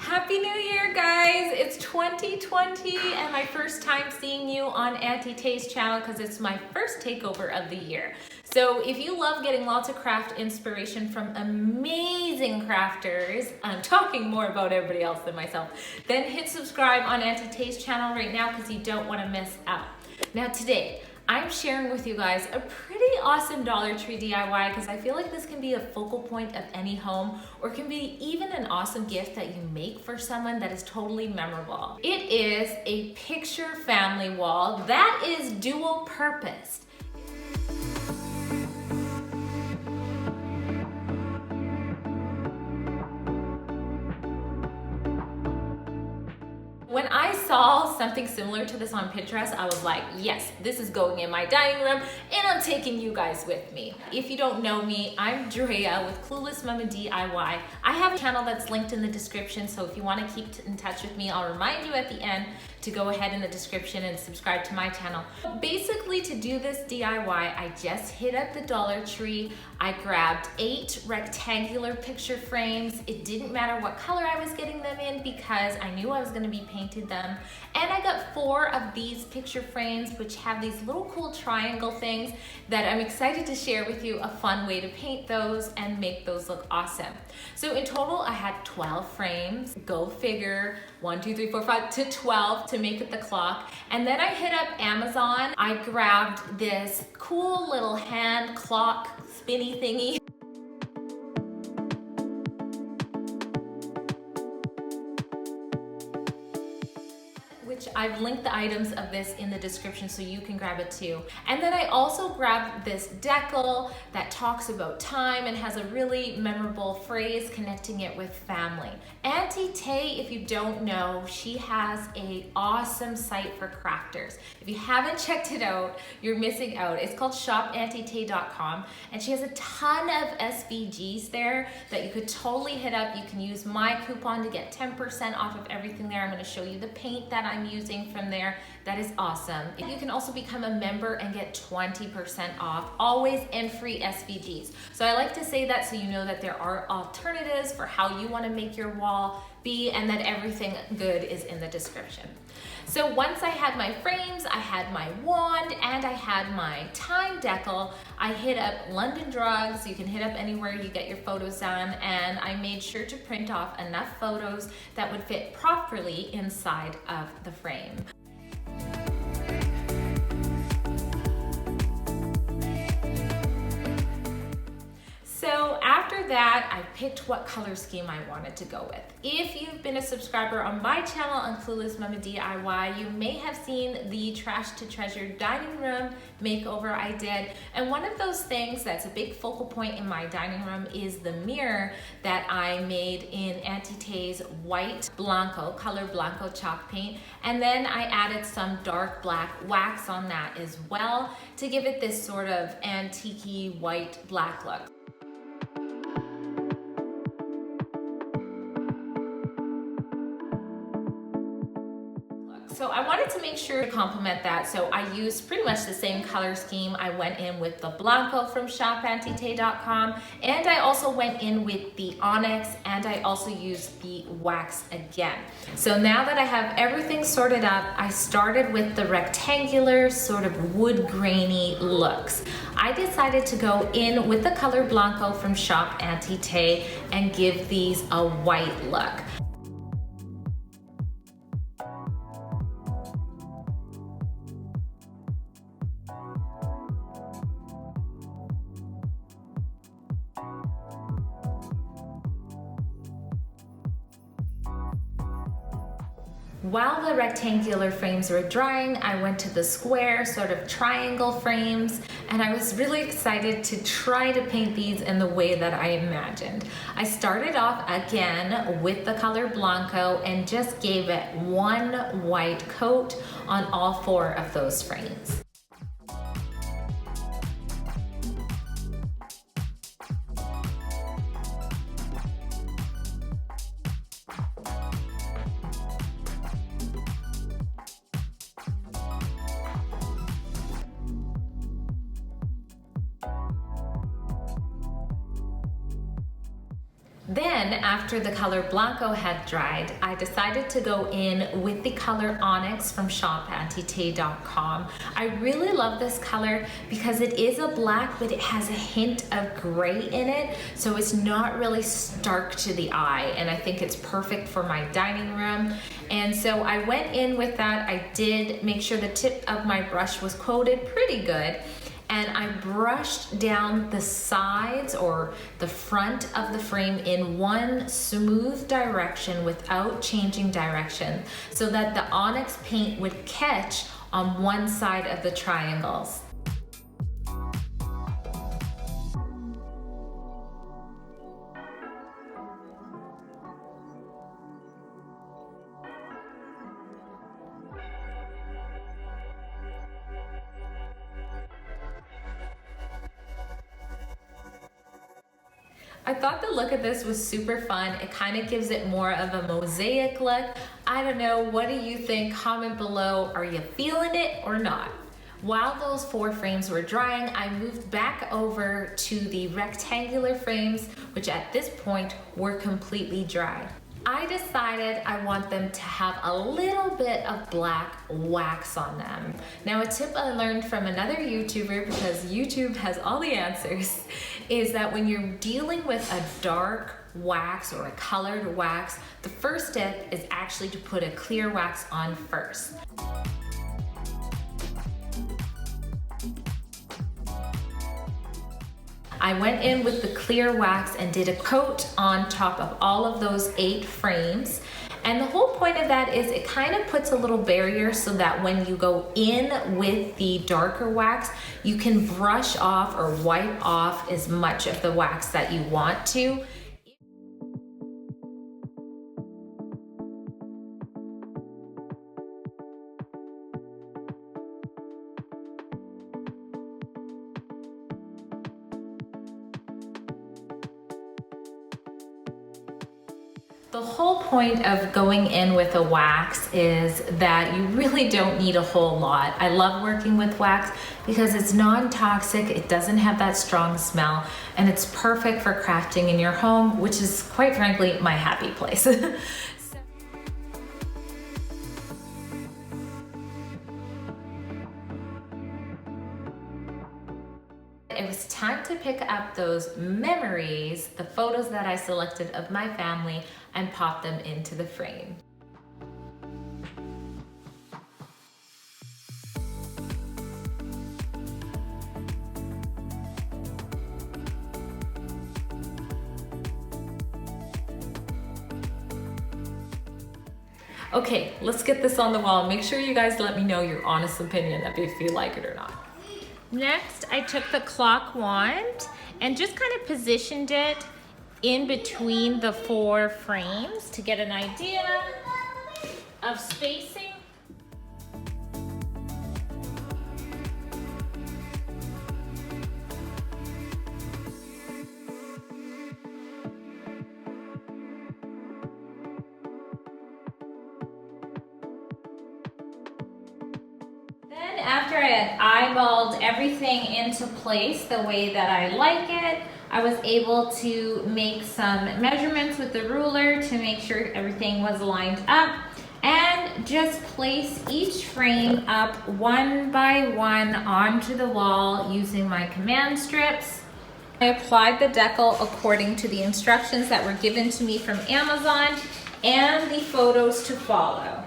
Happy New Year, guys! It's 2020 and my first time seeing you on Auntie Tay's channel because it's my first takeover of the year. So if you love getting lots of craft inspiration from amazing crafters, I'm talking more about everybody else than myself, then hit subscribe on Auntie Tay's channel right now because you don't want to miss out. Now today, I'm sharing with you guys a pretty awesome Dollar Tree DIY because I feel like this can be a focal point of any home or can be even an awesome gift that you make for someone that is totally memorable. It is a picture family wall that is dual purposed. When I saw something similar to this on Pinterest, I was like, yes, this is going in my dining room and I'm taking you guys with me. If you don't know me, I'm Drea with Clueless Mama DIY. I have a channel that's linked in the description, so if you want to keep in touch with me, I'll remind you at the end to go ahead in the description and subscribe to my channel. Basically, to do this DIY, I just hit up the Dollar Tree. I grabbed 8 rectangular picture frames. It didn't matter what color I was getting them in because I knew I was going to be painting them. And I got 4 of these picture frames which have these little cool triangle things that I'm excited to share with you, a fun way to paint those and make those look awesome. So in total, I had 12 frames. Go figure, 1, 2, 3, 4, 5 to 12 to make it the clock. And then I hit up Amazon. I grabbed this cool little hand clock spinny thingy. Which I've linked the items of this in the description so you can grab it too. And then I also grabbed this Decal that talks about time and has a really memorable phrase connecting it with family. Auntie Tay, if you don't know, she has an awesome site for crafters. If you haven't checked it out, you're missing out. It's called shopauntietay.com and she has a ton of SVGs there that you could totally hit up. You can use my coupon to get 10% off of everything there. I'm going to show you the paint that I'm using from there. That is awesome. You can also become a member and get 20% off, always, and free SVGs. So I like to say that so you know that there are alternatives for how you want to make your wall be and that everything good is in the description. So once I had my frames, I had my wand, and I had my time decal, I hit up London Drugs. You can hit up anywhere you get your photos done, and I made sure to print off enough photos that would fit properly inside of the frame. So after that, I picked what color scheme I wanted to go with. If you've been a subscriber on my channel on Clueless Mama DIY, you may have seen the Trash to Treasure dining room makeover I did. And one of those things that's a big focal point in my dining room is the mirror that I made in Auntie Tay's white Blanco, color Blanco chalk paint. And then I added some dark black wax on that as well to give it this sort of antique-y white black look. So I wanted to make sure to complement that, so I used pretty much the same color scheme. I went in with the Blanco from shopauntietay.com, and I also went in with the Onyx, and I also used the wax again. So now that I have everything sorted up, I started with the rectangular sort of wood grainy looks. I decided to go in with the color Blanco from Shop Auntie Tay and give these a white look. While the rectangular frames were drying, I went to the square sort of triangle frames, and I was really excited to try to paint these in the way that I imagined. I started off again with the color Blanco and just gave it one white coat on all 4 of those frames. Then, after the color Blanco had dried, I decided to go in with the color Onyx from shopantite.com. I really love this color because it is a black, but it has a hint of gray in it, so it's not really stark to the eye, and I think it's perfect for my dining room. And so I went in with that. I did make sure the tip of my brush was coated pretty good, and I brushed down the sides or the front of the frame in one smooth direction without changing direction so that the Onyx paint would catch on one side of the triangles. I thought the look of this was super fun. It kind of gives it more of a mosaic look. I don't know, what do you think? Comment below, are you feeling it or not? While those 4 frames were drying, I moved back over to the rectangular frames, which at this point were completely dry. I decided I want them to have a little bit of black wax on them. Now, a tip I learned from another YouTuber, because YouTube has all the answers, is that when you're dealing with a dark wax or a colored wax, the first step is actually to put a clear wax on first. I went in with the clear wax and did a coat on top of all of those 8 frames. And the whole point of that is it kind of puts a little barrier so that when you go in with the darker wax, you can brush off or wipe off as much of the wax that you want to. The whole point of going in with a wax is that you really don't need a whole lot. I love working with wax because it's non-toxic, it doesn't have that strong smell, and it's perfect for crafting in your home, which is quite frankly my happy place. It was time to pick up those memories, the photos that I selected of my family, and pop them into the frame. Okay, let's get this on the wall. Make sure you guys let me know your honest opinion of if you like it or not. Next, I took the clock wand and just kind of positioned it in between the 4 frames to get an idea of spacing. After I had eyeballed everything into place the way that I like it, I was able to make some measurements with the ruler to make sure everything was lined up and just place each frame up one by one onto the wall using my command strips. I applied the decal according to the instructions that were given to me from Amazon and the photos to follow.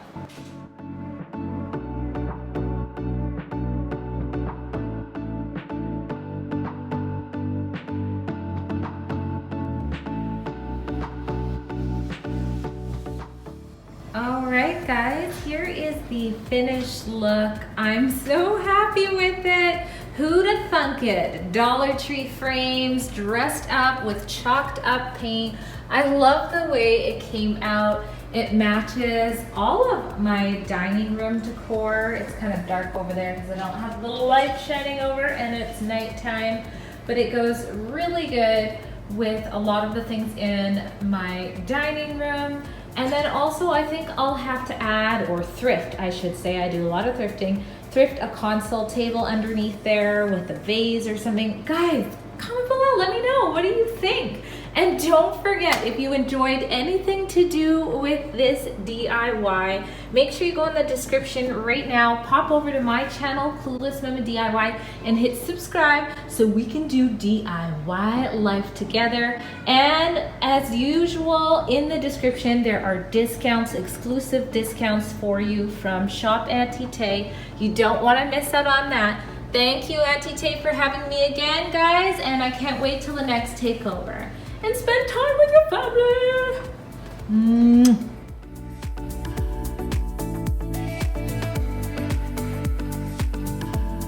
Alright guys, here is the finished look. I'm so happy with it. Who'd have thunk it? Dollar Tree frames dressed up with chalked up paint. I love the way it came out. It matches all of my dining room decor. It's kind of dark over there because I don't have the light shining over and it's nighttime, but it goes really good with a lot of the things in my dining room. And then also I think I'll have to add, or thrift I should say, I do a lot of thrifting, thrift a console table underneath there with a vase or something. Guys, comment below, let me know, what do you think? And don't forget, if you enjoyed anything to do with this DIY, make sure you go in the description right now, pop over to my channel, Clueless Mama DIY, and hit subscribe so we can do DIY life together. And as usual, in the description, there are discounts, exclusive discounts for you from Shop Auntie Tay. You don't want to miss out on that. Thank you, Auntie Tay, for having me again, guys, and I can't wait till the next takeover. And spend time with your family.